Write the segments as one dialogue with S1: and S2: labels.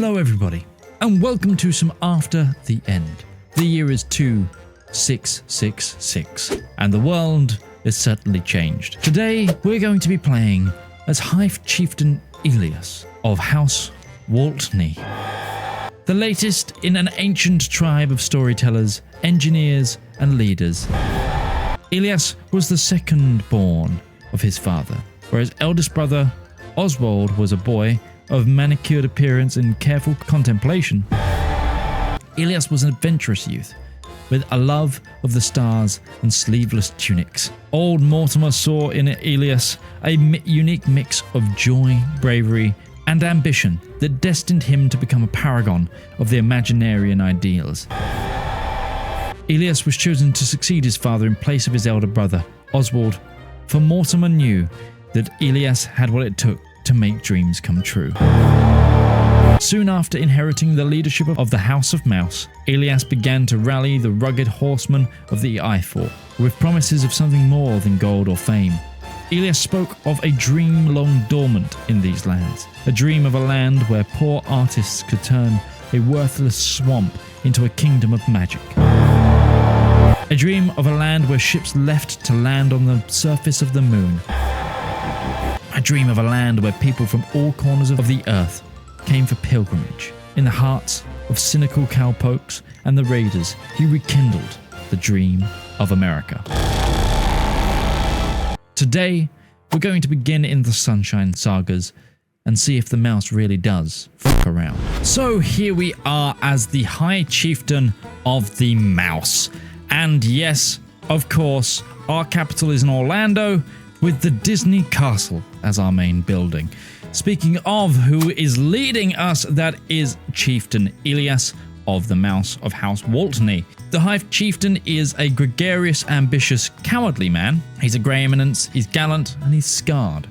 S1: Hello everybody, and welcome to some After the End. The year is 2666, and the world is certainly changed. Today, we're going to be playing as High Chieftain Elias of House Waltney, the latest in an ancient tribe of storytellers, engineers, and leaders. Elias was the second born of his father, whereas eldest brother Oswald was a boy of manicured appearance and careful contemplation. Elias was an adventurous youth with a love of the stars and sleeveless tunics. Old Mortimer saw in Elias a unique mix of joy, bravery, and ambition that destined him to become a paragon of the Imaginarian ideals. Elias was chosen to succeed his father in place of his elder brother, Oswald, for Mortimer knew that Elias had what it took to make dreams come true. Soon after inheriting the leadership of the House of Mouse, Elias began to rally the rugged horsemen of the Eiffel with promises of something more than gold or fame. Elias spoke of a dream long dormant in these lands, a dream of a land where poor artists could turn a worthless swamp into a kingdom of magic. A dream of a land where ships left to land on the surface of the moon. A dream of a land where people from all corners of the earth came for pilgrimage. In the hearts of cynical cowpokes and the raiders, he rekindled the dream of America. Today, we're going to begin in the Sunshine Sagas and see if the mouse really does fuck around. So here we are as the High Chieftain of the Mouse. And yes, of course, our capital is in Orlando, with the Disney Castle as our main building. Speaking of who is leading us, that is Chieftain Elias of the Mouse of House Waltney. The High Chieftain is a gregarious, ambitious, cowardly man. He's a grey eminence, he's gallant, and he's scarred.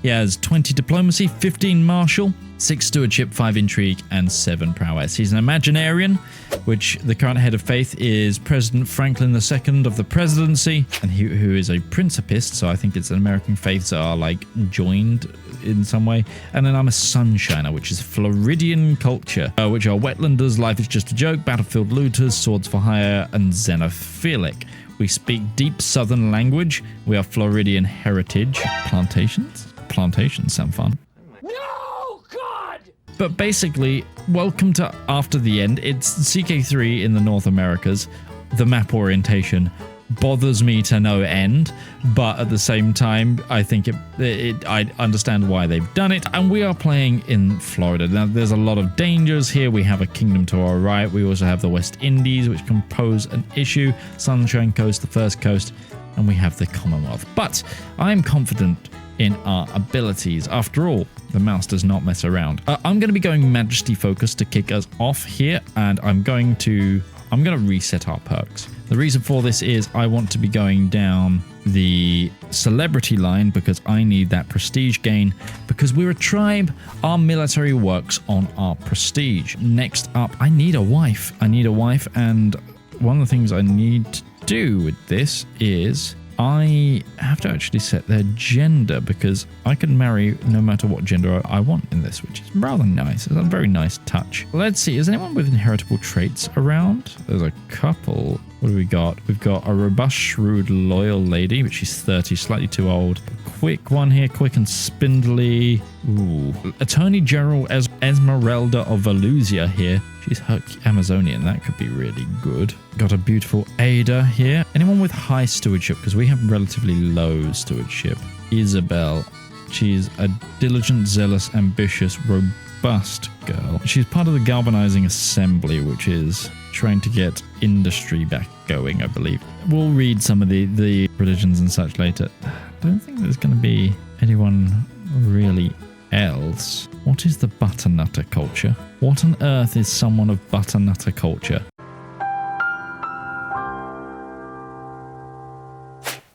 S1: He has 20 diplomacy, 15 martial, 6 stewardship, 5 intrigue, and 7 prowess. He's an Imaginarian, which the current head of faith is President Franklin II of the Presidency, and who is a principist, so I think it's an American faiths that are like joined in some way. And then I'm a Sunshiner, which is Floridian culture, which are Wetlanders, Life is Just a Joke, Battlefield Looters, Swords for Hire, and Xenophilic. We speak deep southern language. We are Floridian heritage. Plantations? Plantations sound fun.
S2: No, God!
S1: But basically, welcome to After the End. It's CK3 in the North Americas. The map orientation bothers me to no end, but at the same time, I think I understand why they've done it. And we are playing in Florida. Now, there's a lot of dangers here. We have a kingdom to our right. We also have the West Indies, which can pose an issue. Sunshine Coast, the First Coast, and we have the Commonwealth. But I'm confident in our abilities. After all, the mouse does not mess around. I'm going to be going Majesty focused to kick us off here, and I'm going to reset our perks. The reason for this is I want to be going down the celebrity line because I need that prestige gain. Because we're a tribe, our military works on our prestige. Next up, I need a wife. And one of the things I need to do with this is I have to actually set their gender, because I can marry no matter what gender I want in this, which is rather nice. It's a very nice touch. Let's see, is anyone with inheritable traits around? There's a couple. What do we got? We've got a robust, shrewd, loyal lady, but she's 30, slightly too old. Quick one here, quick and spindly. Ooh. Attorney General Esmeralda of Valusia here. She's Amazonian, that could be really good. Got a beautiful Ada here. Anyone with high stewardship, because we have relatively low stewardship. Isabel. She's a diligent, zealous, ambitious, robust girl. She's part of the Galvanizing Assembly, which is trying to get industry back going, I believe. We'll read some of the religions and such later. I don't think there's going to be anyone really else. What is the Butternutter culture? What on earth is someone of Butternutter culture?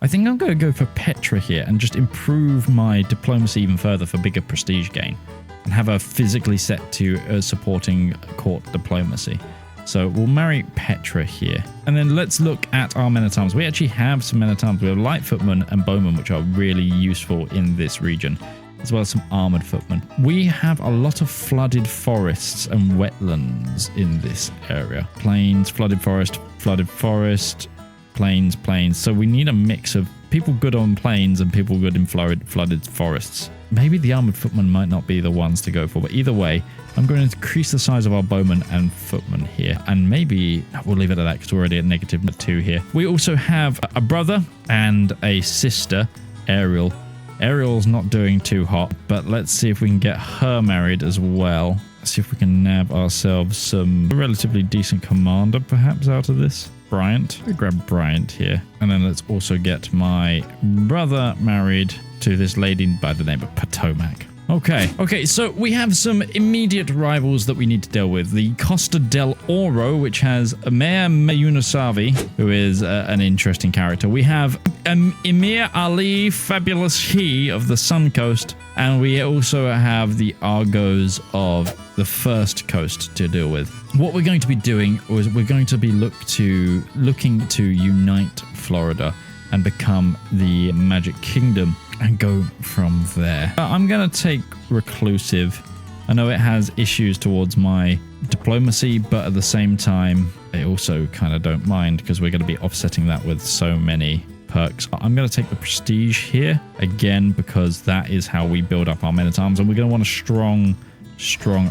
S1: I think I'm going to go for Petra here and just improve my diplomacy even further for bigger prestige gain, and have her physically set to supporting court diplomacy. So we'll marry Petra here. And then let's look at our men-at-arms. We actually have some men-at-arms. We have Lightfootmen and Bowmen, which are really useful in this region. as well as some armored footmen. We have a lot of flooded forests and wetlands in this area. Plains, flooded forest, plains, plains. So we need a mix of people good on plains and people good in flooded forests. Maybe the armored footmen might not be the ones to go for, but either way, I'm going to increase the size of our bowmen and footmen here. And maybe we'll leave it at that because we're already at -2 here. We also have a brother and a sister, Ariel. Ariel's not doing too hot, but let's see if we can get her married as well. See if we can nab ourselves some relatively decent commander perhaps out of this. Bryant. We grab Bryant here. And then let's also get my brother married to this lady by the name of Potomac. Okay, so we have some immediate rivals that we need to deal with. The Costa del Oro, which has Mayor Mayunasavi, who is an interesting character. We have Emir Ali Fabulous He of the Sun Coast, and we also have the Argos of the First Coast to deal with. What we're going to be doing is we're going to be looking to unite Florida and become the Magic Kingdom and go from there. I'm going to take Reclusive. I know it has issues towards my diplomacy, but at the same time, I also kind of don't mind because we're going to be offsetting that with so many perks. I'm going to take the Prestige here, again, because that is how we build up our men-at-arms, and we're going to want a strong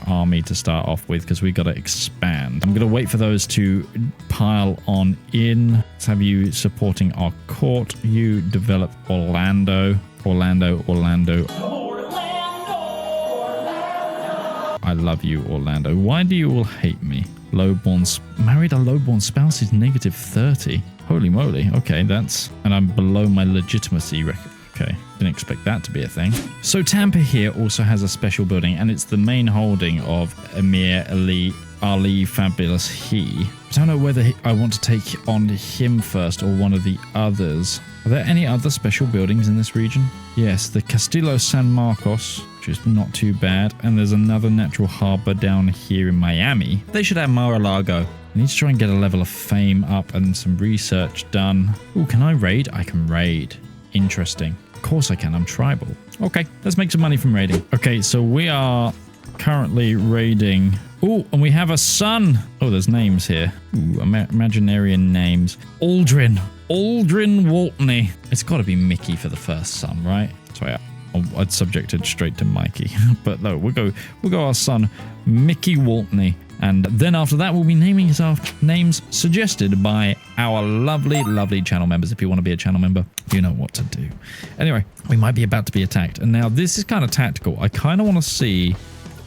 S1: army to start off with because we got to expand. I'm going to wait for those to pile on in. Let's have you supporting our court. You develop Orlando. I love you, Orlando. Why do you all hate me? Married a lowborn spouse is -30. Holy moly. Okay, and I'm below my legitimacy record. Okay, didn't expect that to be a thing. So Tampa here also has a special building, and it's the main holding of Emir Ali Fabulous He. I don't know whether I want to take on him first or one of the others. Are there any other special buildings in this region? Yes, the Castillo San Marcos, which is not too bad, and there's another natural harbor down here in Miami. They should have Mar-a-Lago. I need to try and get a level of fame up and some research done. Oh, can I raid? I can raid. Interesting. Of course I can, I'm tribal. Okay, let's make some money from raiding. Okay, so we are currently raiding. Oh, and we have a son. Oh, there's names here. Ooh, Imaginarian names. Aldrin Waltney. It's got to be Mickey for the first son, right? Sorry, I'd subject it straight to Mikey. But no, we'll go our son, Mickey Waltney. And then after that, we'll be naming names suggested by our lovely channel members. If you want to be a channel member, you know what to do. Anyway, we might be about to be attacked. And now this is kind of tactical. I kind of want to see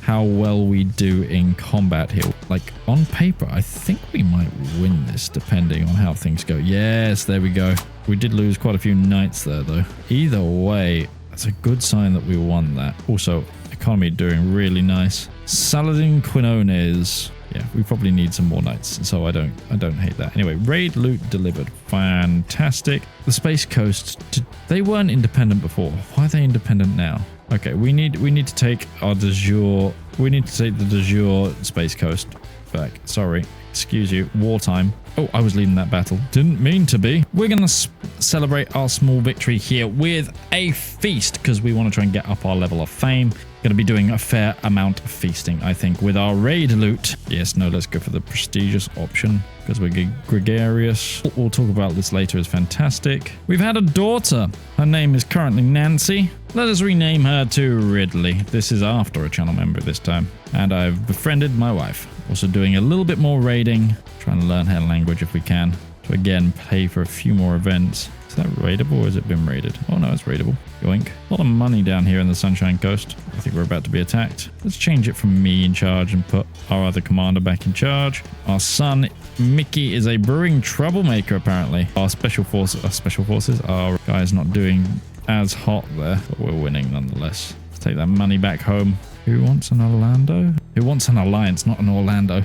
S1: how well we do in combat here. Like, on paper, I think we might win this depending on how things go. Yes, there we go. We did lose quite a few knights there, though. Either way, that's a good sign that we won that. Also, economy doing really nice. Saladin Quinones. Yeah, we probably need some more knights, so I don't hate that. Anyway, raid loot delivered. Fantastic. The Space Coast, they weren't independent before. Why are they independent now? Okay, we need to take our de jure. We need to take the de jure Space Coast back. Sorry. Excuse you. Wartime. Oh, I was leading that battle. Didn't mean to be. We're going to celebrate our small victory here with a feast because we want to try and get up our level of fame. Going to be doing a fair amount of feasting, I think, with our raid loot. Yes, no, let's go for the prestigious option because we're gregarious. We'll talk about this later. It's fantastic. We've had a daughter. Her name is currently Nancy. Let us rename her to Ridley. This is after a channel member this time. And I've befriended my wife. Also doing a little bit more raiding. Trying to learn her language if we can. To again pay for a few more events. Is that raidable or has it been raided? Oh no, it's raidable. Yoink. A lot of money down here in the Sunshine Coast. I think we're about to be attacked. Let's change it from me in charge and put our other commander back in charge. Our son, Mickey, is a brewing troublemaker apparently. Our special forces, our guy's not doing as hot there, but we're winning nonetheless. Let's take that money back home. Who wants an Orlando? Who wants an alliance, not an Orlando?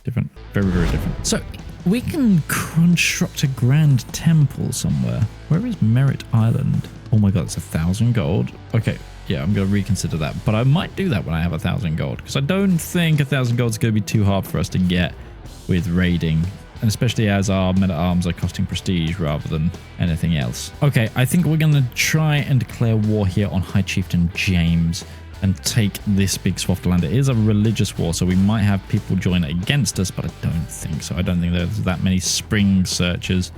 S1: Different. Very, very different. So, we can construct a grand temple somewhere. Where is Merritt Island? Oh my god, it's 1,000 gold. Okay, yeah, I'm going to reconsider that. But I might do that when I have 1,000 gold. Because I don't think 1,000 gold is going to be too hard for us to get with raiding and especially as our men-at-arms are costing prestige rather than anything else. Okay, I think we're going to try and declare war here on High Chieftain James and take this big swath of land. It is a religious war, so we might have people join against us, but I don't think so. I don't think there's that many spring searchers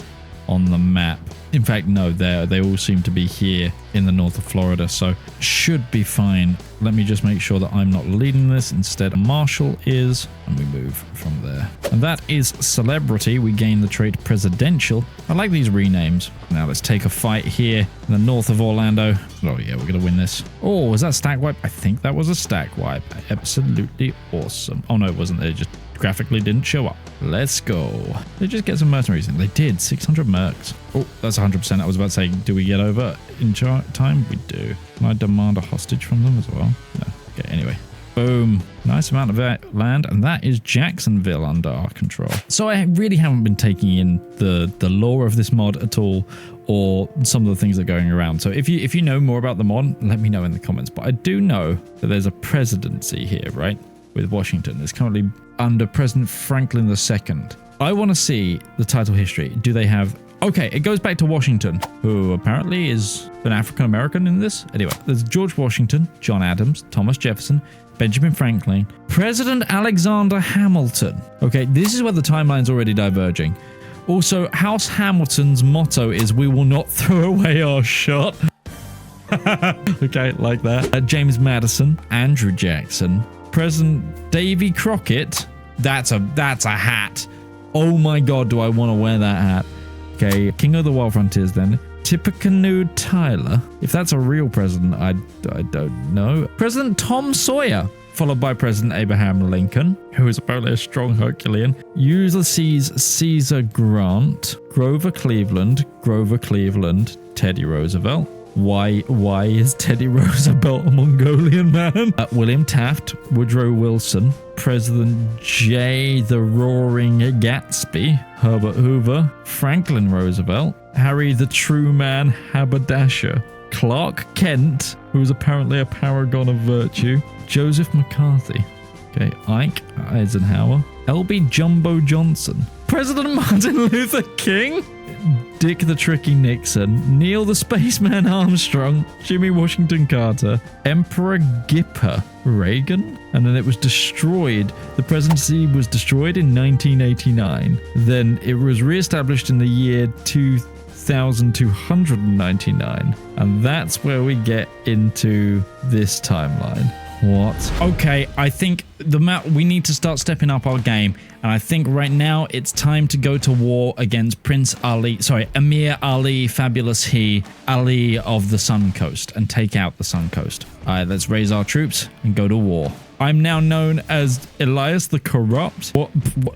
S1: on the map. In fact, no, they all seem to be here in the north of Florida, so should be fine. Let me just make sure that I'm not leading this. Instead, Marshall is, and we move from there. And that is celebrity. We gain the trait presidential. I like these renames. Now let's take a fight here in the north of Orlando. Oh yeah, we're gonna win this. Oh, was that stack wipe? I think that was a stack wipe. Absolutely awesome. Oh no, it wasn't. They just graphically didn't show up. Let's go. They just get some mercenaries in. They did. 600 mercs. Oh, that's 100%. I was about to say, do we get over in time? We do. Can I demand a hostage from them as well? No. Okay, anyway. Boom. Nice amount of land, and that is Jacksonville under our control. So I really haven't been taking in the lore of this mod at all, or some of the things that are going around. So if you know more about the mod, let me know in the comments. But I do know that there's a presidency here, right? With Washington. It's currently under President Franklin II. I want to see the title history. Do they have... Okay, it goes back to Washington, who apparently is an African American in this. Anyway, there's George Washington, John Adams, Thomas Jefferson, Benjamin Franklin, President Alexander Hamilton. Okay, this is where the timeline's already diverging. Also, House Hamilton's motto is, "We will not throw away our shot." Okay, like that. James Madison, Andrew Jackson, President Davy Crockett. That's a hat. Oh my god, do I want to wear that hat. Okay, King of the Wild Frontiers then. Tippecanoe Tyler. If that's a real president, I don't know. President Tom Sawyer, followed by President Abraham Lincoln, who is apparently a strong Herculean. Ulysses Caesar Grant, Grover Cleveland, Teddy Roosevelt. Why is Teddy Roosevelt a Mongolian man? William Taft, Woodrow Wilson, President J. the Roaring Gatsby, Herbert Hoover, Franklin Roosevelt, Harry the True Man Haberdasher, Clark Kent, who is apparently a paragon of virtue, Joseph McCarthy, okay, Ike Eisenhower, LB Jumbo Johnson, President Martin Luther King, Dick the Tricky Nixon, Neil the Spaceman Armstrong, Jimmy Washington Carter, Emperor Gipper Reagan, and then it was destroyed. The presidency was destroyed in 1989. Then it was re-established in the year 2299, and that's where we get into this timeline. What? Okay, I think the map, we need to start stepping up our game, and I think right now it's time to go to war against Emir Ali Fabulous He, Ali of the Sun Coast, and take out the Sun Coast. Alright, let's raise our troops and go to war. I'm now known as Elias the Corrupt.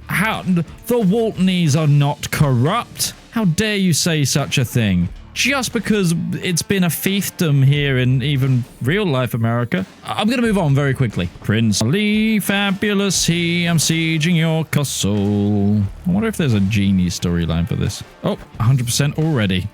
S1: How? The Waltneys are not corrupt? How dare you say such a thing? Just because it's been a fiefdom here in even real life America. I'm going to move on very quickly. Prince Ali, fabulous he, I'm sieging your castle. I wonder if there's a genie storyline for this. Oh, 100% already.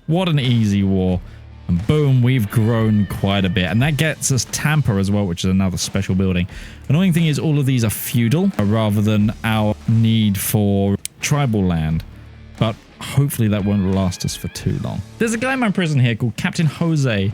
S1: What an easy war. And boom, we've grown quite a bit. And that gets us Tampa as well, which is another special building. Annoying thing is all of these are feudal rather than our need for tribal land. But hopefully that won't last us for too long. There's a guy in my prison here called Captain Jose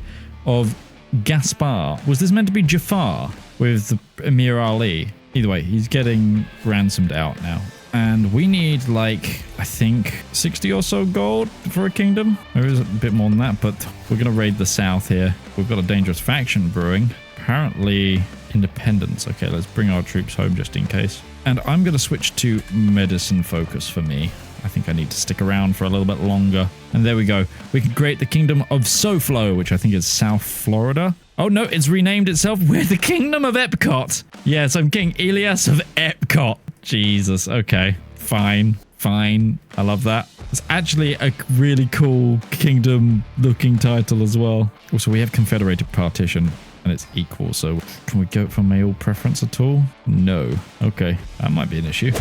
S1: of Gaspar. Was this meant to be Jafar with the Emir Ali? Either way, he's getting ransomed out now. And we need like, I think 60 or so gold for a kingdom. There is a bit more than that, but we're going to raid the south here. We've got a dangerous faction brewing. Apparently independence. Okay, let's bring our troops home just in case. And I'm going to switch to medicine focus for me. I think I need to stick around for a little bit longer. And there we go. We can create the Kingdom of SoFlo, which I think is South Florida. Oh no, it's renamed itself. We're the Kingdom of Epcot. Yes, I'm King Elias of Epcot. Jesus, okay. Fine. I love that. It's actually a really cool kingdom-looking title as well. Also, we have Confederated Partition, and it's equal, so can we go for male preference at all? No. Okay, that might be an issue.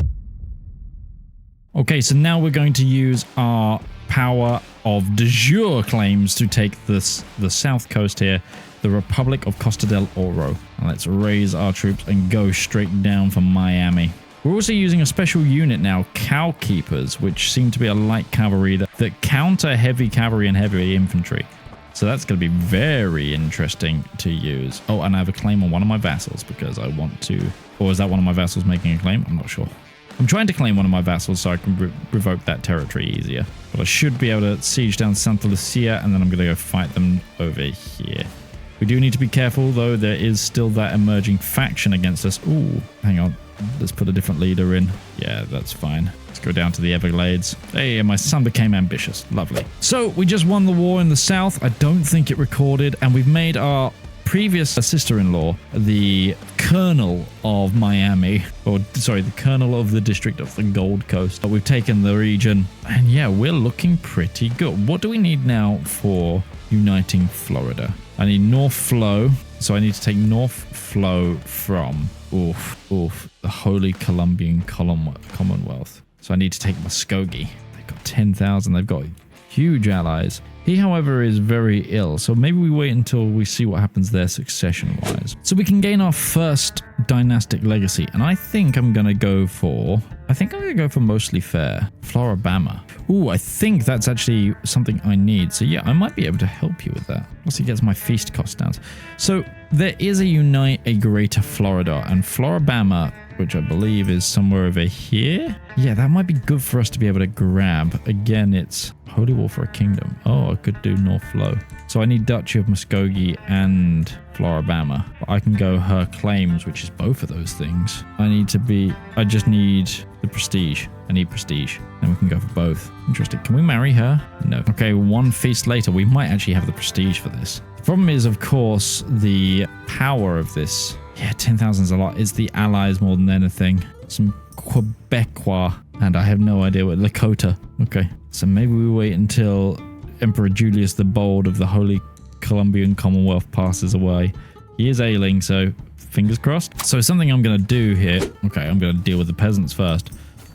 S1: Okay, so now we're going to use our power of de jure claims to take the south coast here, the Republic of Costa del Oro. And let's raise our troops and go straight down for Miami. We're also using a special unit now, Cow Keepers, which seem to be a light cavalry that counter heavy cavalry and heavy infantry. So that's going to be very interesting to use. Oh, and I have a claim on one of my vassals because I want to... Or is that one of my vassals making a claim? I'm not sure. I'm trying to claim one of my vassals so I can revoke that territory easier. But I should be able to siege down Santa Lucia, and then I'm going to go fight them over here. We do need to be careful, though. There is still that emerging faction against us. Ooh, hang on. Let's put a different leader in. Yeah, that's fine. Let's go down to the Everglades. Hey, my son became ambitious. Lovely. So, we just won the war in the south. I don't think it recorded, and we've made our previous sister-in-law the colonel of Miami, or sorry, the colonel of the district of the Gold Coast. We've taken the region, and yeah, we're looking pretty good. What do we need now for uniting Florida? I need North Flow, so I need to take North Flow from the Holy Columbian Commonwealth. So I need to take Muskogee. They've got 10,000. They've got huge allies. He, however, is very ill, so maybe we wait until we see what happens there succession-wise. So we can gain our first dynastic legacy, and I think I'm going to go for... mostly fair. Floribama. Ooh, I think that's actually something I need. So yeah, I might be able to help you with that. Once he gets my feast cost down. So there is a Unite a Greater Florida, and Floribama, which I believe is somewhere over here. Yeah, that might be good for us to be able to grab. Again, it's Holy War for a Kingdom. Oh, I could do North Flow. So I need Duchy of Muskogee and Floribama. But I can go her claims, which is both of those things. I just need the prestige. I need prestige. Then we can go for both. Interesting. Can we marry her? No. Okay, one feast later, we might actually have the prestige for this. The problem is, of course, the power of this. Yeah, 10,000 is a lot. It's the allies more than anything. Some Quebecois, and I have no idea what Lakota. Okay, so maybe we wait until Emperor Julius the Bold of the Holy Columbian Commonwealth passes away. He is ailing, so fingers crossed. So something I'm going to do here. Okay, I'm going to deal with the peasants first.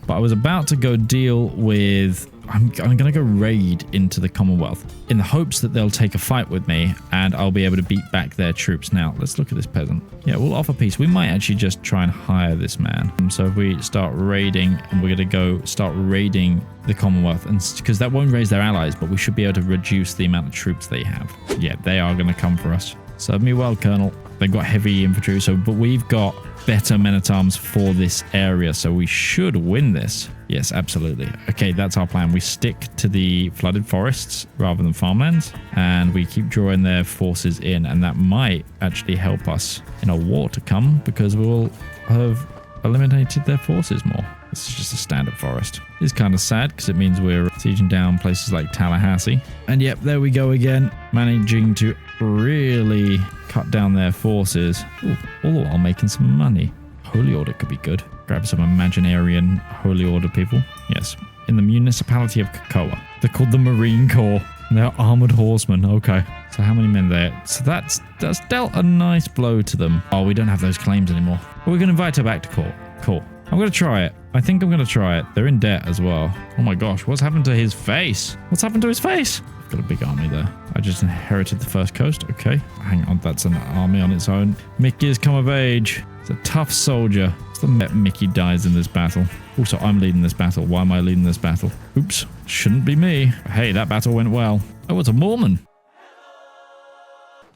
S1: But I was about to go deal with... I'm going to go raid into the Commonwealth in the hopes that they'll take a fight with me and I'll be able to beat back their troops. Now, let's look at this peasant. Yeah, we'll offer peace. We might actually just try and hire this man. So if we start raiding, and we're going to go start raiding the Commonwealth, and because that won't raise their allies, but we should be able to reduce the amount of troops they have. Yeah, they are going to come for us. Serve me well, Colonel. They've got heavy infantry, but we've got better men-at-arms for this area, so we should win this. Yes, absolutely. Okay, that's our plan. We stick to the flooded forests rather than farmlands, and we keep drawing their forces in, and that might actually help us in a war to come because we'll have eliminated their forces more. This is just a standard forest. It's kind of sad because it means we're sieging down places like Tallahassee. And yep, there we go again, managing to really cut down their forces. Ooh, all while making some money. Holy Order could be good. Grab some Imaginarian Holy Order people. Yes, in the municipality of Cocoa. They're called the Marine Corps. They're armored horsemen. Okay. So how many men there? So that's dealt a nice blow to them. Oh, we don't have those claims anymore. Well, we can invite her back to court. Cool. I'm going to try it. I think I'm going to try it. They're in debt as well. Oh my gosh. What's happened to his face? What's happened to his face? I've got a big army there. I just inherited the first coast. Okay. Hang on. That's an army on its own. Mickey has come of age. He's a tough soldier. It's the Mickey dies in this battle. Also, I'm leading this battle. Why am I leading this battle? Oops. Shouldn't be me. Hey, that battle went well. Oh, it's a Mormon.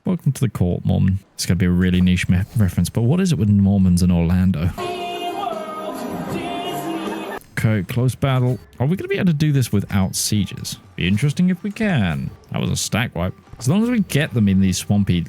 S1: Welcome to the court, Mormon. It's going to be a really niche reference, but what is it with Mormons in Orlando? Okay, close battle. Are we going to be able to do this without sieges? Be interesting if we can. That was a stack wipe. As long as we get them in these swampy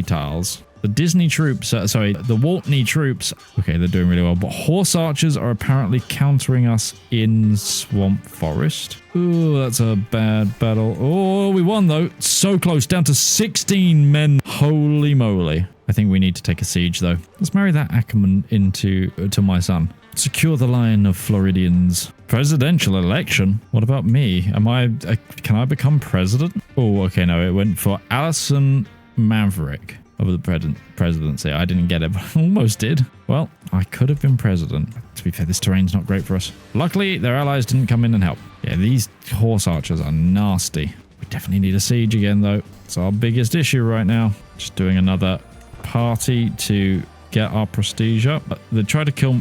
S1: tiles. The Disney troops, the Waltney troops, okay, they're doing really well. But horse archers are apparently countering us in Swamp Forest. Ooh, that's a bad battle. Oh, we won though. So close, down to 16 men. Holy moly. I think we need to take a siege though. Let's marry that Ackerman to my son. Secure the line of Floridians. Presidential election? What about me? Can I become president? Oh, okay, no, it went for Allison Maverick over the presidency. I didn't get it, but I almost did. Well, I could have been president. To be fair, this terrain's not great for us. Luckily, their allies didn't come in and help. Yeah, these horse archers are nasty. We definitely need a siege again, though. It's our biggest issue right now. Just doing another party to get our prestige up. They tried to kill...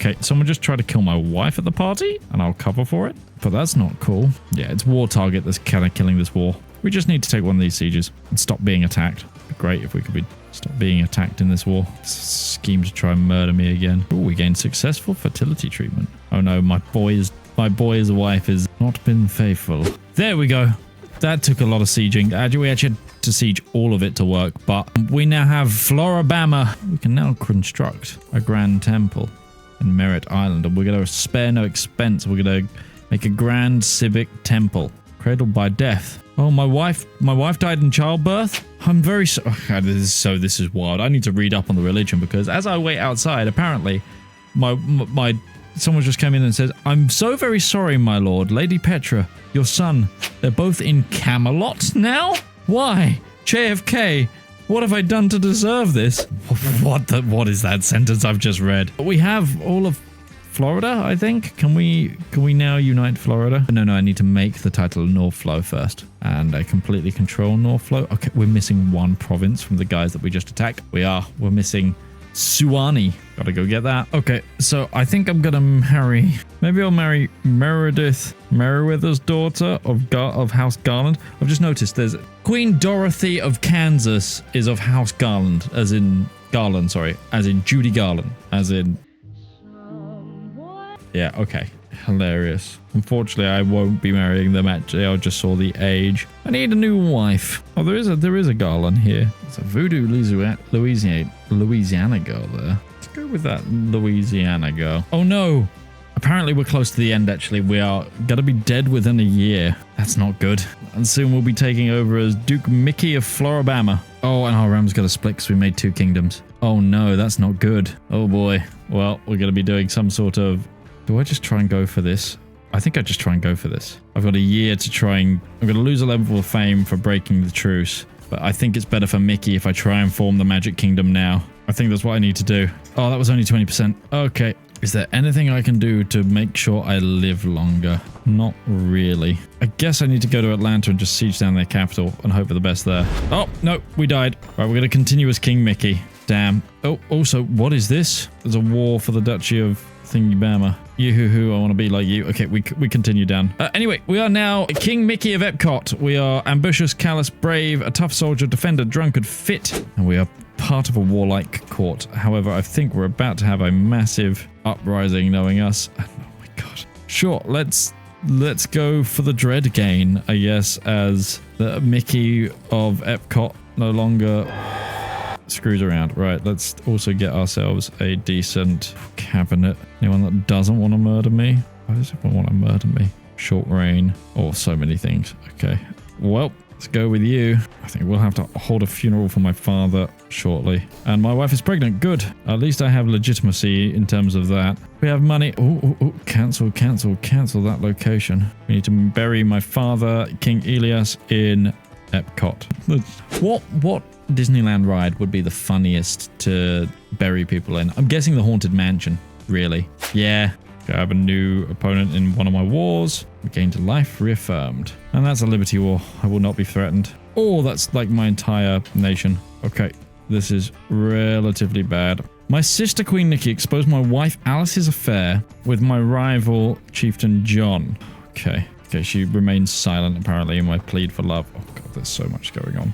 S1: Okay, someone just tried to kill my wife at the party, and I'll cover for it. But that's not cool. Yeah, it's war target that's kind of killing this war. We just need to take one of these sieges and stop being attacked. It'd be great if we could stop being attacked in this war. Scheme to try and murder me again. Oh, we gained successful fertility treatment. Oh no, my boy's wife has not been faithful. There we go. That took a lot of sieging. We actually had to siege all of it to work, but we now have Florabama. We can now construct a grand temple in Merritt Island, and we're going to spare no expense. We're going to make a grand civic temple, cradled by death. Oh, my wife died in childbirth. I'm very sorry. This is wild. I need to read up on the religion, because as I wait outside, apparently someone just came in and says, "I'm so very sorry, my lord. Lady Petra, your son, they're both in Camelot now? Why? JFK, what have I done to deserve this?" What is that sentence I've just read? We have all of Florida, I think. Can we now unite Florida? No, I need to make the title North Flow first. And I completely control North Flow. Okay, we're missing one province from the guys that we just attacked. We're missing Suwannee. Gotta go get that. Okay, so I think I'm gonna maybe I'll marry Meriwether's daughter of House Garland. I've just noticed there's Queen Dorothy of Kansas is of House Garland, as in Judy Garland, as in... Yeah, okay. Hilarious. Unfortunately, I won't be marrying them actually. I just saw the age. I need a new wife. Oh, there is a Garland here. It's a voodoo Louisiana girl there. Let's go with that Louisiana girl. Oh no! Apparently we're close to the end actually. We are gonna be dead within a year. That's not good. And soon we'll be taking over as Duke Mickey of Florabama. Oh, and our realm's gonna split because we made 2 kingdoms. Oh no, that's not good. Oh boy. Well, we're gonna be doing some sort of... Do I just try and go for this? I think I just try and go for this. I've got a year to try and... I'm going to lose a level of fame for breaking the truce. But I think it's better for Mickey if I try and form the Magic Kingdom now. I think that's what I need to do. Oh, that was only 20%. Okay. Is there anything I can do to make sure I live longer? Not really. I guess I need to go to Atlanta and just siege down their capital and hope for the best there. Oh, no. We died. Right, we're going to continue as King Mickey. Damn. Oh, also, what is this? There's a war for the Duchy of... Thingy-bama. Yoo-hoo-hoo, I want to be like you. Okay, we continue down. Anyway, we are now King Mickey of Epcot. We are ambitious, callous, brave, a tough soldier, defender, drunkard, fit. And we are part of a warlike court. However, I think we're about to have a massive uprising knowing us. Oh my god. Sure, let's go for the dread gain, I guess, as the Mickey of Epcot no longer... screws around. Right, let's also get ourselves a decent cabinet. Anyone that doesn't want to murder me? Why does everyone want to murder me? Short reign. Oh, so many things. Okay. Well, let's go with you. I think we'll have to hold a funeral for my father shortly. And my wife is pregnant. Good. At least I have legitimacy in terms of that. We have money. Oh, cancel that location. We need to bury my father, King Elias, in Epcot. What Disneyland ride would be the funniest to bury people in? I'm guessing the Haunted Mansion, really. Yeah. I have a new opponent in one of my wars. We gained life reaffirmed. And that's a Liberty War. I will not be threatened. Oh, that's like my entire nation. Okay. This is relatively bad. My sister Queen Nikki exposed my wife Alice's affair with my rival Chieftain John. Okay, she remains silent apparently in my plead for love. Oh god, there's so much going on.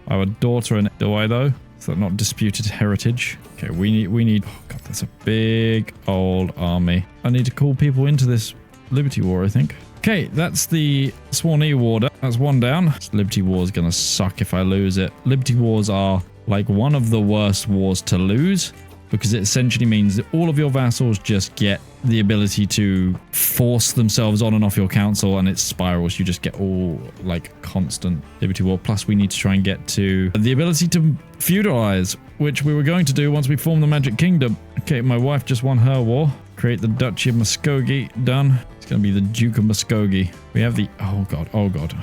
S1: I have a daughter in... Do I though? Is that not disputed heritage? Okay, we need... Oh god, that's a big old army. I need to call people into this Liberty War, I think. Okay, that's the Swanee War. That's one down. This Liberty War is gonna suck if I lose it. Liberty Wars are like one of the worst wars to lose, because it essentially means that all of your vassals just get the ability to force themselves on and off your council, and it spirals. You just get all like constant Liberty War. Plus we need to try and get to the ability to feudalize, which we were going to do once we form the Magic Kingdom. Okay, my wife just won her war. Create the Duchy of Muskogee. Done. It's going to be the Duke of Muskogee. We have the... Oh god.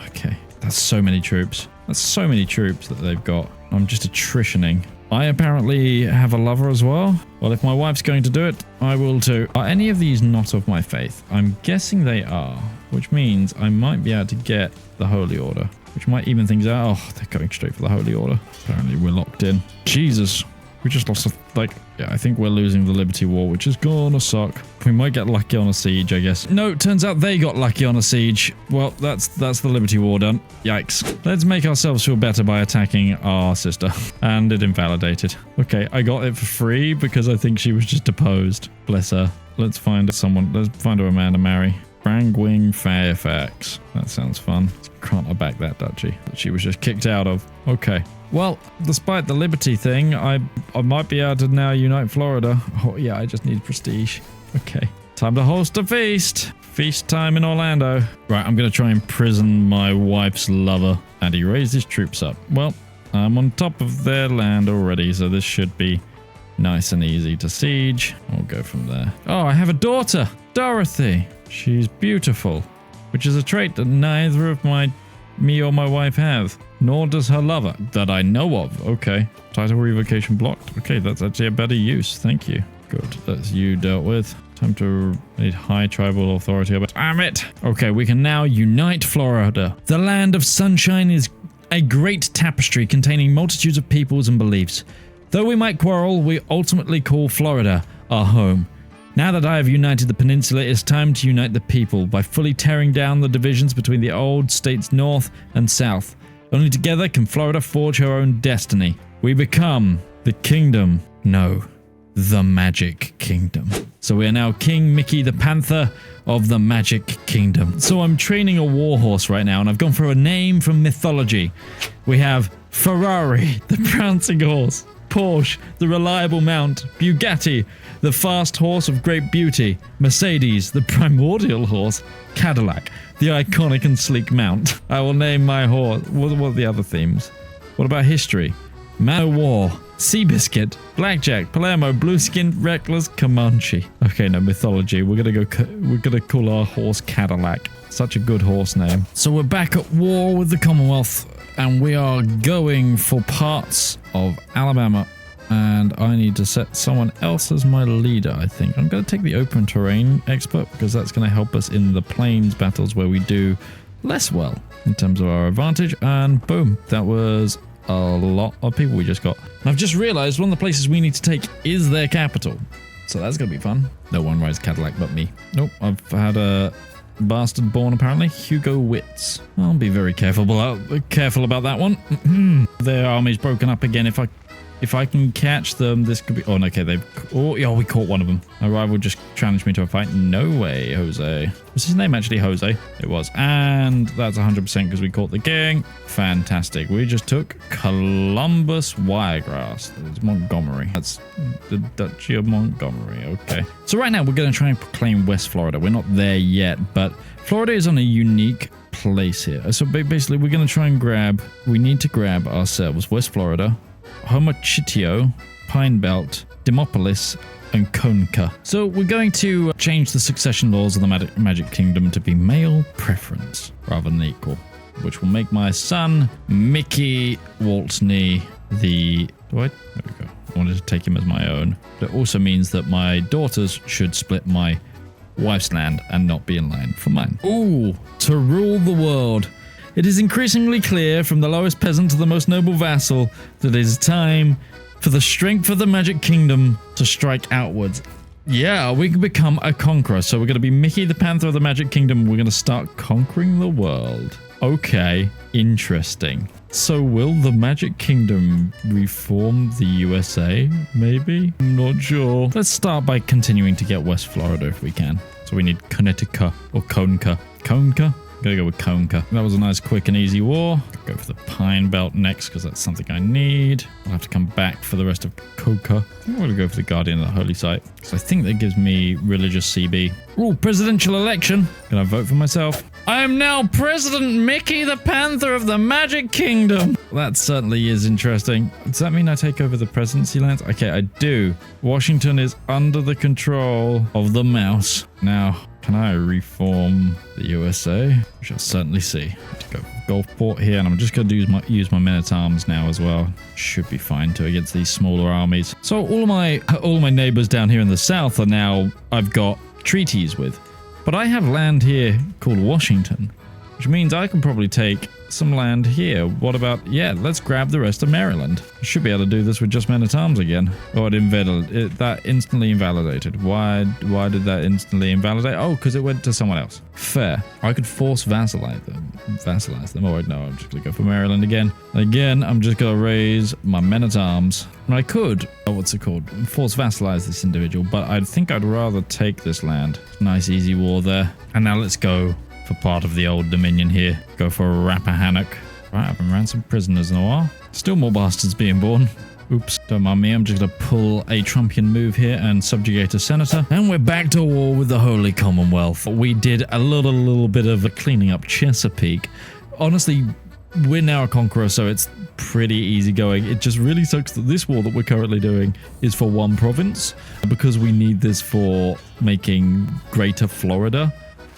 S1: Okay. That's so many troops. That's so many troops that they've got. I'm just attritioning. I apparently have a lover as well. Well, if my wife's going to do it, I will too. Are any of these not of my faith? I'm guessing they are, which means I might be able to get the Holy Order, which might even things out. Oh, they're going straight for the Holy Order. Apparently we're locked in. Jesus. We just lost yeah, I think we're losing the Liberty War, which is gonna suck. We might get lucky on a siege, I guess. No, turns out they got lucky on a siege. Well, that's the Liberty War done. Yikes. Let's make ourselves feel better by attacking our sister. And it invalidated. Okay, I got it for free because I think she was just deposed. Bless her. Let's find her a man to marry. Brangwing Fairfax. That sounds fun. Can't I back that duchy that she was just kicked out of? Okay. Well, despite the liberty thing, I might be able to now unite Florida. Oh yeah, I just need prestige. Okay. Time to host a feast. Feast time in Orlando. Right, I'm going to try and imprison my wife's lover. And he raised his troops up. Well, I'm on top of their land already, so this should be nice and easy to siege. We'll go from there. Oh, I have a daughter, Dorothy. She's beautiful, which is a trait that neither of me or my wife have, nor does her lover, that I know of. Okay. Title revocation blocked. Okay, that's actually a better use. Thank you. Good. That's you dealt with. Time to need high tribal authority. But damn it. Okay, we can now unite Florida. The land of sunshine is a great tapestry containing multitudes of peoples and beliefs. Though we might quarrel, we ultimately call Florida our home. Now that I have united the peninsula, it's time to unite the people by fully tearing down the divisions between the old states north and south. Only together can Florida forge her own destiny. We become the kingdom. No, the Magic Kingdom. So we are now King Mickey the Panther of the Magic Kingdom. So I'm training a warhorse right now, and I've gone for a name from mythology. We have Ferrari, the prancing horse. Porsche, the reliable mount. Bugatti, the fast horse of great beauty. Mercedes, the primordial horse. Cadillac, the iconic and sleek mount. I will name my horse. What are the other themes? What about history? Man o' War, Seabiscuit, Blackjack, Palermo, Blueskin, Reckless, Comanche. Okay, no, mythology. We're gonna call our horse Cadillac. Such a good horse name. So we're back at war with the Commonwealth, and we are going for parts of Alabama, and I need to set someone else as my leader, I think. I'm going to take the open terrain expert because that's going to help us in the plains battles where we do less well in terms of our advantage, and boom, that was a lot of people we just got. And I've just realized one of the places we need to take is their capital, so that's going to be fun. No one rides Cadillac but me. Nope, I've had a bastard born apparently. Hugo Witz. I'll be very careful about that one. Their army's broken up again. If I can catch them, this could be... Oh, no, okay, we caught one of them. A rival just challenged me to a fight. No way, Jose. Was his name actually Jose? It was. And that's 100% because we caught the gang. Fantastic. We just took Columbus Wiregrass. It's Montgomery. That's the Duchy of Montgomery. Okay. So right now we're going to try and proclaim West Florida. We're not there yet, but Florida is on a unique place here. So basically we're going to try and we need to grab ourselves West Florida, Homochitio, Pine Belt, Demopolis, and Conca. So we're going to change the succession laws of the Magic Kingdom to be male preference rather than equal, which will make my son Mickey Waltney there we go. I wanted to take him as my own. But it also means that my daughters should split my wife's land and not be in line for mine. Ooh, to rule the world. It is increasingly clear from the lowest peasant to the most noble vassal that it is time for the strength of the Magic Kingdom to strike outwards. Yeah, we can become a conqueror. So we're going to be Mickey the Panther of the Magic Kingdom. We're going to start conquering the world. Okay, interesting. So will the Magic Kingdom reform the USA? Maybe? I'm not sure. Let's start by continuing to get West Florida if we can. So we need Connecticut or Conca. Conca? Gotta go with Conca. That was a nice, quick and easy war. Go for the Pine Belt next because that's something I need. I'll have to come back for the rest of Coca. I think I'm gonna go for the Guardian of the Holy Site because I think that gives me religious CB. Ooh, presidential election. Gonna vote for myself. I am now President Mickey the Panther of the Magic Kingdom. That certainly is interesting. Does that mean I take over the presidency lands? Okay, I do. Washington is under the control of the mouse. Now, can I reform the USA? We shall certainly see. Go Gulfport here, and I'm just going to use my men-at-arms now as well. Should be fine too against these smaller armies. So all my neighbors down here in the south are now I've got treaties with, but I have land here called Washington, which means I can probably take some land here. What about, yeah, let's grab the rest of Maryland. I should be able to do this with just men-at-arms again. Oh, that instantly invalidated. Why did that instantly invalidate? Oh, because it went to someone else. Fair. I could force vassalize them. Oh, wait, no, I'm just going to go for Maryland again. Again, I'm just going to raise my men-at-arms. And I could, what's it called? Force vassalize this individual, but I think I'd rather take this land. Nice, easy war there. And now let's go for part of the old Dominion here. Go for a Rappahannock. Right, I haven't ran some prisoners in a while. Still more bastards being born. Oops, don't mind me. I'm just going to pull a Trumpian move here and subjugate a senator. And we're back to war with the Holy Commonwealth. We did a little bit of a cleaning up Chesapeake. Honestly, we're now a conqueror, so it's pretty easy going. It just really sucks that this war that we're currently doing is for one province, because we need this for making Greater Florida,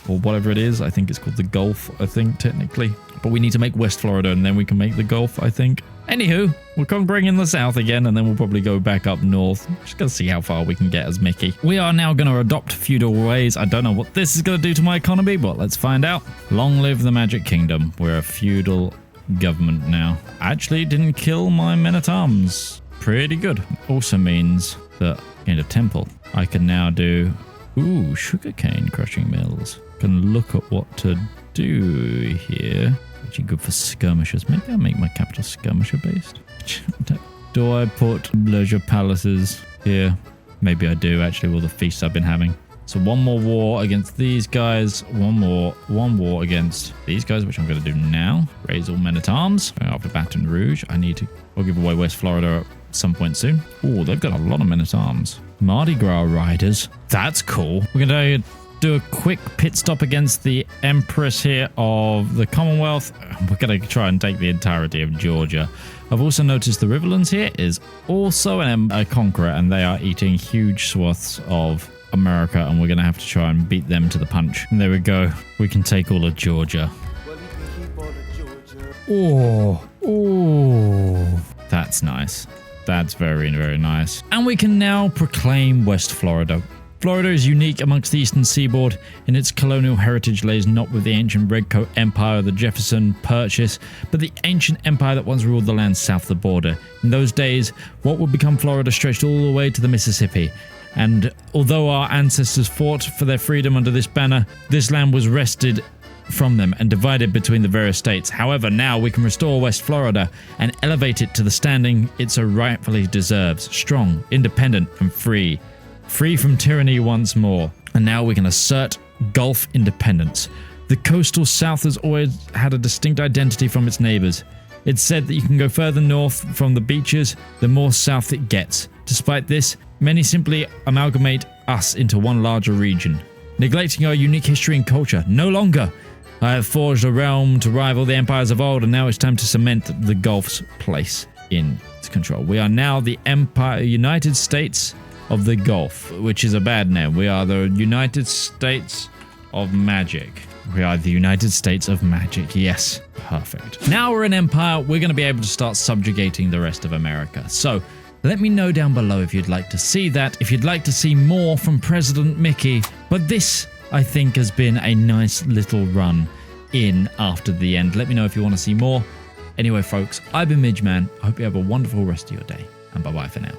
S1: or whatever it is. I think it's called the Gulf, I think, technically. But we need to make West Florida, and then we can make the Gulf, I think. Anywho, we're conquering in the south again, and then we'll probably go back up north. Just gonna see how far we can get as Mickey. We are now gonna adopt feudal ways. I don't know what this is gonna do to my economy, but let's find out. Long live the Magic Kingdom. We're a feudal government now. Actually, didn't kill my men-at-arms. Pretty good. Also means that in a temple, I can now do, sugarcane crushing mills. Can look at what to do here. Actually good for skirmishers. Maybe I'll make my capital skirmisher based. Do I put leisure palaces here? Maybe I do, actually, with all the feasts I've been having. So one more war against these guys. One war against these guys, which I'm going to do now. Raise all men-at-arms. Going after Baton Rouge. I'll give away West Florida at some point soon. Oh, they've got a lot of men-at-arms. Mardi Gras riders. That's cool. We're going to do a quick pit stop against the Empress here of the Commonwealth. We're going to try and take the entirety of Georgia. I've also noticed the Riverlands here is also a conqueror, and they are eating huge swaths of America, and we're going to have to try and beat them to the punch. And there we go. We can take all of Georgia.
S3: Well, we can keep all of Georgia.
S1: Oh, that's nice. That's very, very nice. And we can now proclaim West Florida. Florida is unique amongst the eastern seaboard, and its colonial heritage lays not with the ancient Redcoat Empire of the Jefferson Purchase, but the ancient empire that once ruled the land south of the border. In those days, what would become Florida stretched all the way to the Mississippi. And although our ancestors fought for their freedom under this banner, this land was wrested from them and divided between the various states. However, now we can restore West Florida and elevate it to the standing it so rightfully deserves. Strong, independent, and free. Free from tyranny once more. And now we can assert Gulf independence. The coastal south has always had a distinct identity from its neighbors. It's said that you can go further north from the beaches, the more south it gets. Despite this, many simply amalgamate us into one larger region, neglecting our unique history and culture. No longer. I have forged a realm to rival the empires of old, and now it's time to cement the Gulf's place in its control. We are now the United States of the Gulf, which is a bad name. We are the United States of Magic. We are the United States of Magic. Yes, perfect. Now we're an empire. We're going to be able to start subjugating the rest of America. So let me know down below if you'd like to see that, if you'd like to see more from President Mickey. But this, I think, has been a nice little run in after the end. Let me know if you want to see more. Anyway, folks, I've been Midgeman. I hope you have a wonderful rest of your day, and bye-bye for now.